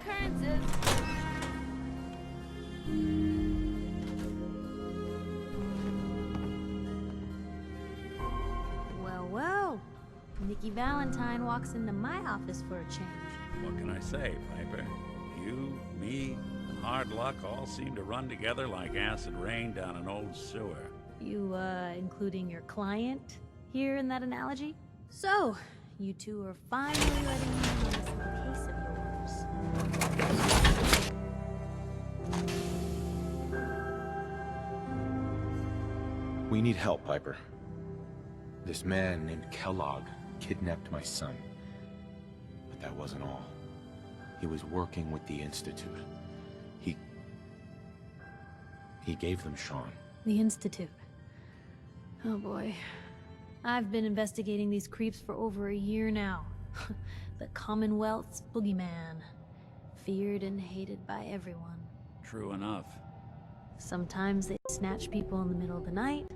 occurrences. Well, well. Nikki Valentine walks into my office for a change. What can I say, Piper? You, me, and hard luck all seem to run together like acid rain down an old sewer. You, including your client here in that analogy? So, you two are finally letting me in on this little case of yours. We need help, Piper. This man named Kellogg kidnapped my son. But that wasn't all. He was working with the Institute. He gave them Sean. The Institute. Oh boy. I've been investigating these creeps for over a year now. The Commonwealth's boogeyman. Feared and hated by everyone. True enough. Sometimes they snatch people in the middle of the night,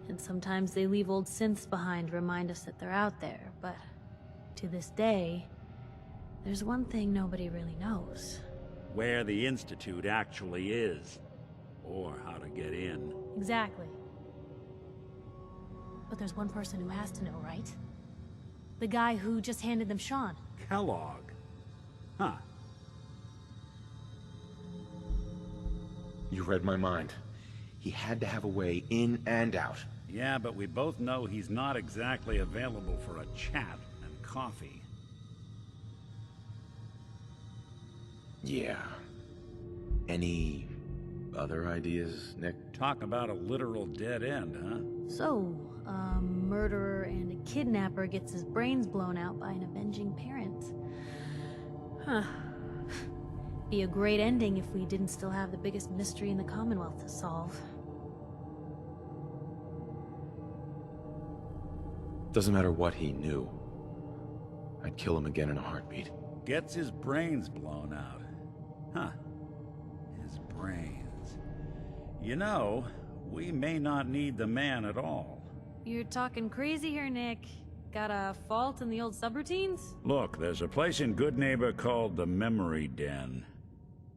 and sometimes they leave old synths behind to remind us that they're out there, but to this day, there's one thing nobody really knows. Where the Institute actually is. Or how to get in. Exactly. But there's one person who has to know, right? The guy who just handed them Sean. Kellogg. Huh. You read my mind. He had to have a way in and out. Yeah, but we both know he's not exactly available for a chat and coffee. Yeah. Any other ideas, Nick? Talk about a literal dead end, huh? So, a murderer and a kidnapper gets his brains blown out by an avenging parent. Huh. Be a great ending if we didn't still have the biggest mystery in the Commonwealth to solve. Doesn't matter what he knew. I'd kill him again in a heartbeat. Gets his brains blown out. Huh. His brains. You know, we may not need the man at all. You're talking crazy here, Nick. Got a fault in the old subroutines? Look, there's a place in Good Neighbor called the Memory Den.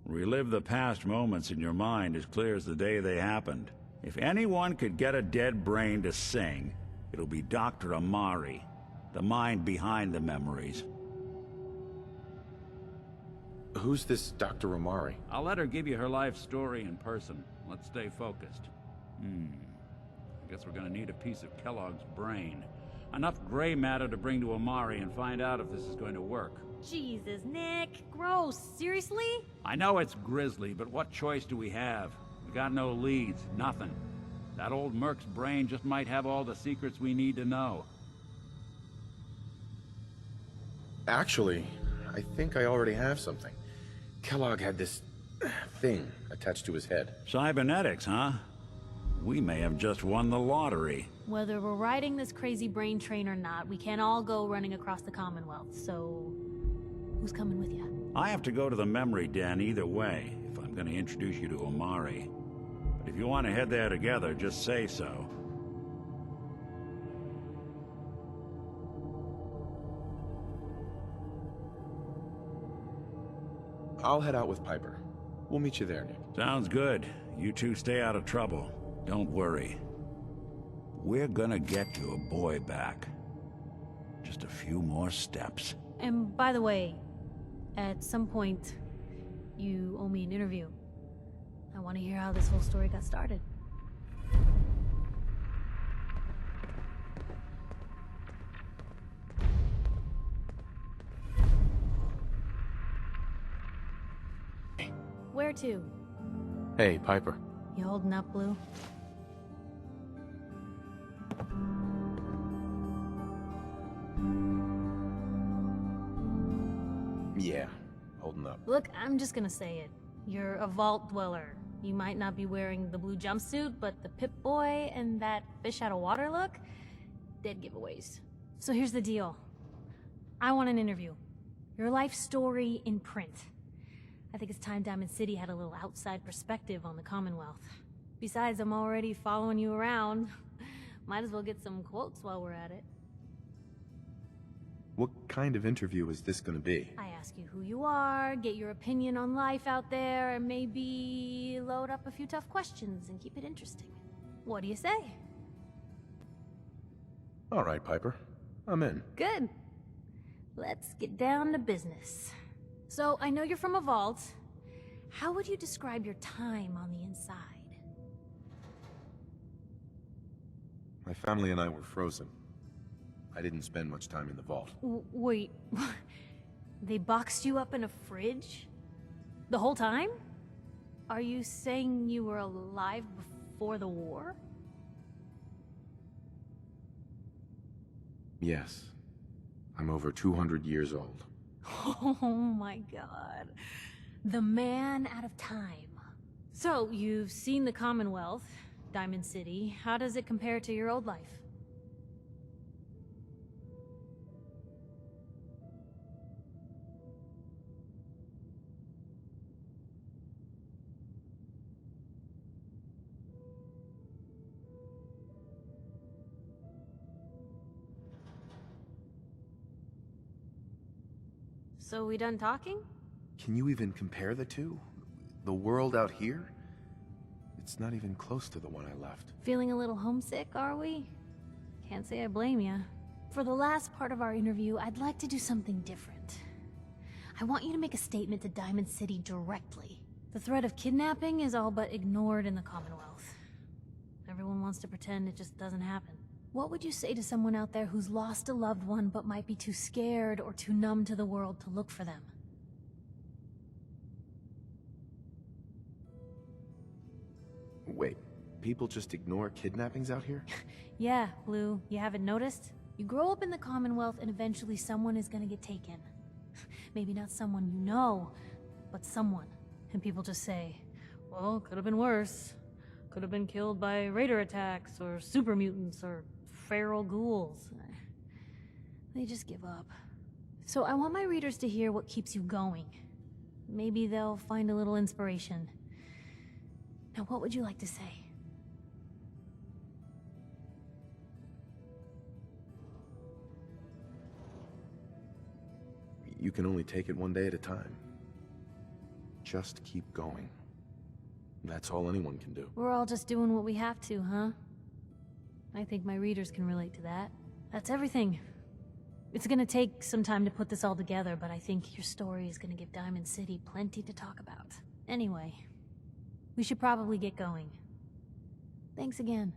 Relive the past moments in your mind as clear as the day they happened. If anyone could get a dead brain to sing, it'll be Dr. Amari, the mind behind the memories. Who's this Dr. Amari? I'll let her give you her life story in person. Let's stay focused. I guess we're gonna need a piece of Kellogg's brain. Enough gray matter to bring to Amari and find out if this is going to work. Jesus, Nick. Gross. Seriously? I know it's grisly, but what choice do we have? We got no leads, nothing. That old merc's brain just might have all the secrets we need to know. Actually, I think I already have something. Kellogg had this thing attached to his head. Cybernetics, huh? We may have just won the lottery. Whether we're riding this crazy brain train or not, we can't all go running across the Commonwealth, so... who's coming with you? I have to go to the Memory Den either way, if I'm gonna introduce you to Amari. But if you want to head there together, just say so. I'll head out with Piper. We'll meet you there, Nick. Sounds good. You two stay out of trouble. Don't worry. We're gonna get your boy back. Just a few more steps. And by the way, at some point, you owe me an interview. I want to hear how this whole story got started. Where to? Hey, Piper. You holding up, Blue? Yeah, holding up. Look, I'm just gonna say it. You're a vault dweller. You might not be wearing the blue jumpsuit, but the Pip-Boy and that fish out of water look? Dead giveaways. So here's the deal. I want an interview. Your life story in print. I think it's time Diamond City had a little outside perspective on the Commonwealth. Besides, I'm already following you around. Might as well get some quotes while we're at it. What kind of interview is this gonna be? I ask you who you are, get your opinion on life out there, and maybe load up a few tough questions and keep it interesting. What do you say? All right, Piper. I'm in. Good. Let's get down to business. So, I know you're from a vault. How would you describe your time on the inside? My family and I were frozen. I didn't spend much time in the vault. Wait, they boxed you up in a fridge? The whole time? Are you saying you were alive before the war? Yes. I'm over 200 years old. Oh my god. The man out of time. So, you've seen the Commonwealth, Diamond City. How does it compare to your old life? So we done talking? Can you even compare the two? The world out here? It's not even close to the one I left. Feeling a little homesick, are we? Can't say I blame ya. For the last part of our interview, I'd like to do something different. I want you to make a statement to Diamond City directly. The threat of kidnapping is all but ignored in the Commonwealth. Everyone wants to pretend it just doesn't happen. What would you say to someone out there who's lost a loved one but might be too scared or too numb to the world to look for them? Wait, people just ignore kidnappings out here? Yeah, Blue, you haven't noticed? You grow up in the Commonwealth and eventually someone is gonna get taken. Maybe not someone you know, but someone. And people just say, well, could have been worse. Could have been killed by raider attacks or super mutants or feral ghouls. They just give up. So I want my readers to hear what keeps you going. Maybe they'll find a little inspiration. Now, what would you like to say? You can only take it one day at a time. Just keep going. That's all anyone can do. We're all just doing what we have to, huh? I think my readers can relate to that. That's everything. It's gonna take some time to put this all together, but I think your story is gonna give Diamond City plenty to talk about. Anyway, we should probably get going. Thanks again.